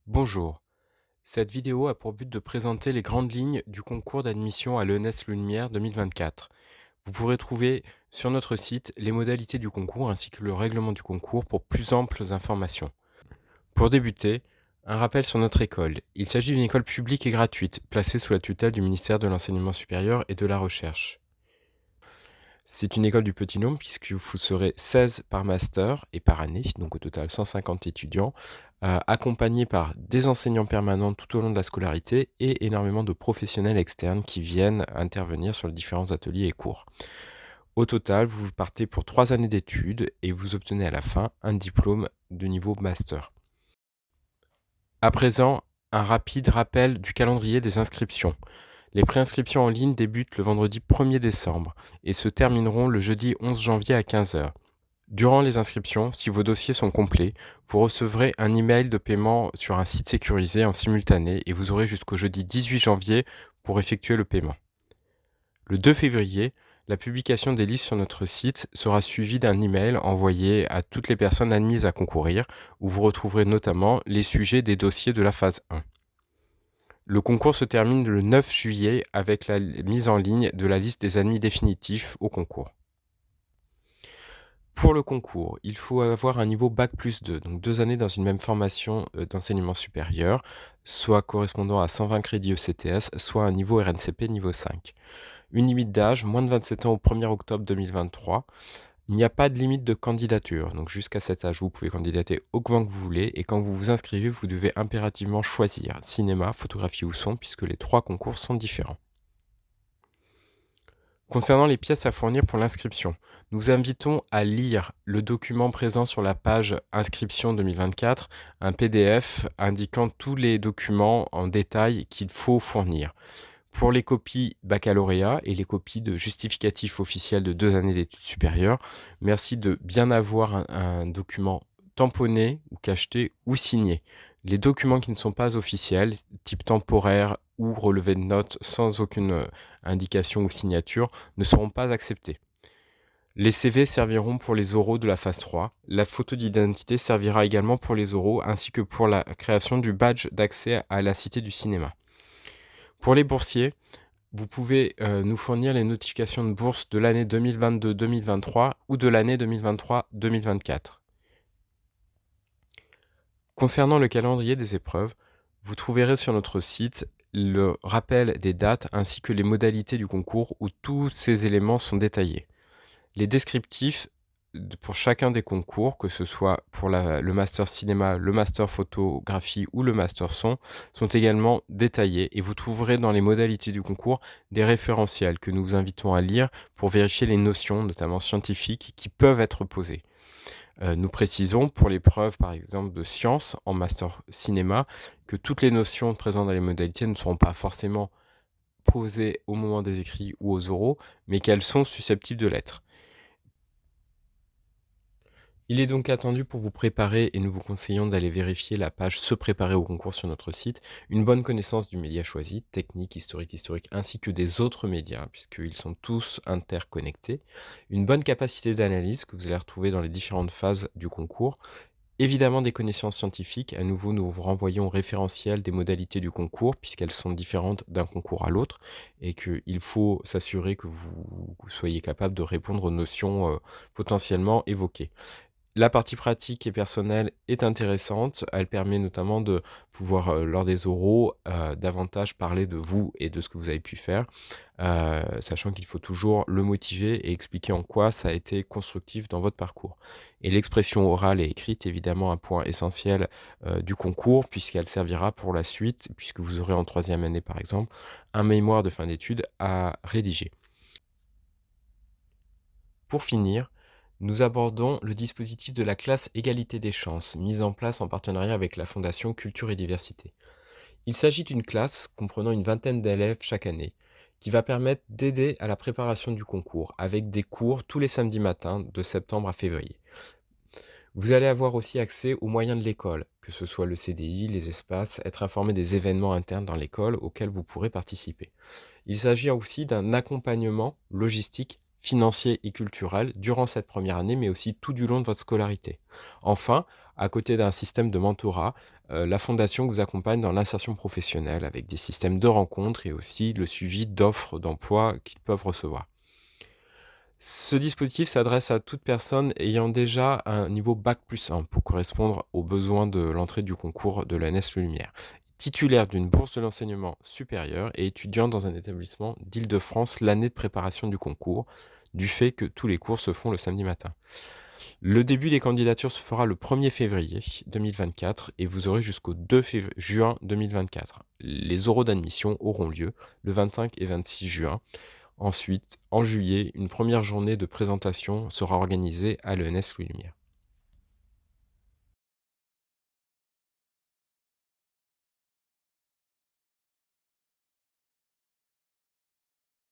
Bonjour, cette vidéo a pour but de présenter les grandes lignes du concours d'admission à l'ENS Lumière 2024. Vous pourrez trouver sur notre site les modalités du concours ainsi que le règlement du concours pour plus amples informations. Pour débuter, un rappel sur notre école. Il s'agit d'une école publique et gratuite, placée sous la tutelle du ministère de l'Enseignement supérieur et de la Recherche. C'est une école du petit nombre puisque vous serez 16 par master et par année, donc au total 150 étudiants, accompagnés par des enseignants permanents tout au long de la scolarité et énormément de professionnels externes qui viennent intervenir sur les différents ateliers et cours. Au total, vous partez pour 3 années d'études et vous obtenez à la fin un diplôme de niveau master. À présent, un rapide rappel du calendrier des inscriptions. Les préinscriptions en ligne débutent le vendredi 1er décembre et se termineront le jeudi 11 janvier à 15 heures. Durant les inscriptions, si vos dossiers sont complets, vous recevrez un email de paiement sur un site sécurisé en simultané et vous aurez jusqu'au jeudi 18 janvier pour effectuer le paiement. Le 2 février, la publication des listes sur notre site sera suivie d'un email envoyé à toutes les personnes admises à concourir, où vous retrouverez notamment les sujets des dossiers de la phase 1. Le concours se termine le 9 juillet avec la mise en ligne de la liste des admis définitifs au concours. Pour le concours, il faut avoir un niveau bac+2, donc 2 années dans une même formation d'enseignement supérieur, soit correspondant à 120 crédits ECTS, soit un niveau RNCP niveau 5. Une limite d'âge, moins de 27 ans au 1er octobre 2023. Il n'y a pas de limite de candidature, donc jusqu'à cet âge, vous pouvez candidater autant que vous voulez, et quand vous vous inscrivez, vous devez impérativement choisir cinéma, photographie ou son, puisque les 3 concours sont différents. Concernant les pièces à fournir pour l'inscription, nous invitons à lire le document présent sur la page Inscription 2024, un PDF indiquant tous les documents en détail qu'il faut fournir. Pour les copies baccalauréat et les copies de justificatifs officiels de 2 années d'études supérieures, merci de bien avoir un document tamponné ou cacheté ou signé. Les documents qui ne sont pas officiels, type temporaire ou relevé de notes sans aucune indication ou signature, ne seront pas acceptés. Les CV serviront pour les oraux de la phase 3. La photo d'identité servira également pour les oraux ainsi que pour la création du badge d'accès à la Cité du cinéma. Pour les boursiers, vous pouvez nous fournir les notifications de bourse de l'année 2022-2023 ou de l'année 2023-2024. Concernant le calendrier des épreuves, vous trouverez sur notre site le rappel des dates ainsi que les modalités du concours où tous ces éléments sont détaillés. Les descriptifs pour chacun des concours, que ce soit pour le master cinéma, le master photographie ou le master son, sont également détaillés et vous trouverez dans les modalités du concours des référentiels que nous vous invitons à lire pour vérifier les notions, notamment scientifiques, qui peuvent être posées. Nous précisons pour l'épreuve par exemple de sciences en master cinéma que toutes les notions présentes dans les modalités ne seront pas forcément posées au moment des écrits ou aux oraux, mais qu'elles sont susceptibles de l'être. Il est donc attendu pour vous préparer, et nous vous conseillons d'aller vérifier la page Se préparer au concours sur notre site, une bonne connaissance du média choisi, technique, historique, ainsi que des autres médias, puisqu'ils sont tous interconnectés, une bonne capacité d'analyse que vous allez retrouver dans les différentes phases du concours, évidemment des connaissances scientifiques. À nouveau, nous vous renvoyons au référentiel des modalités du concours, puisqu'elles sont différentes d'un concours à l'autre, et qu'il faut s'assurer que vous soyez capable de répondre aux notions potentiellement évoquées. La partie pratique et personnelle est intéressante. Elle permet notamment de pouvoir, lors des oraux, davantage parler de vous et de ce que vous avez pu faire, sachant qu'il faut toujours le motiver et expliquer en quoi ça a été constructif dans votre parcours. Et l'expression orale et écrite est évidemment un point essentiel, du concours puisqu'elle servira pour la suite, puisque vous aurez en 3e année par exemple, un mémoire de fin d'études à rédiger. Pour finir, nous abordons le dispositif de la classe égalité des chances, mise en place en partenariat avec la Fondation Culture et Diversité. Il s'agit d'une classe comprenant une vingtaine d'élèves chaque année, qui va permettre d'aider à la préparation du concours, avec des cours tous les samedis matins de septembre à février. Vous allez avoir aussi accès aux moyens de l'école, que ce soit le CDI, les espaces, être informé des événements internes dans l'école auxquels vous pourrez participer. Il s'agit aussi d'un accompagnement logistique financiers et culturels durant cette première année, mais aussi tout du long de votre scolarité. Enfin, à côté d'un système de mentorat, la fondation vous accompagne dans l'insertion professionnelle avec des systèmes de rencontres et aussi le suivi d'offres d'emploi qu'ils peuvent recevoir. Ce dispositif s'adresse à toute personne ayant déjà un niveau bac+1 pour correspondre aux besoins de l'entrée du concours de l'ENS Lumière. Titulaire d'une bourse de l'enseignement supérieur et étudiant dans un établissement d'Île-de-France l'année de préparation du concours, du fait que tous les cours se font le samedi matin. Le début des candidatures se fera le 1er février 2024 et vous aurez jusqu'au 2 juin 2024. Les oraux d'admission auront lieu le 25 et 26 juin. Ensuite, en juillet, une première journée de présentation sera organisée à l'ENS Louis Lumière.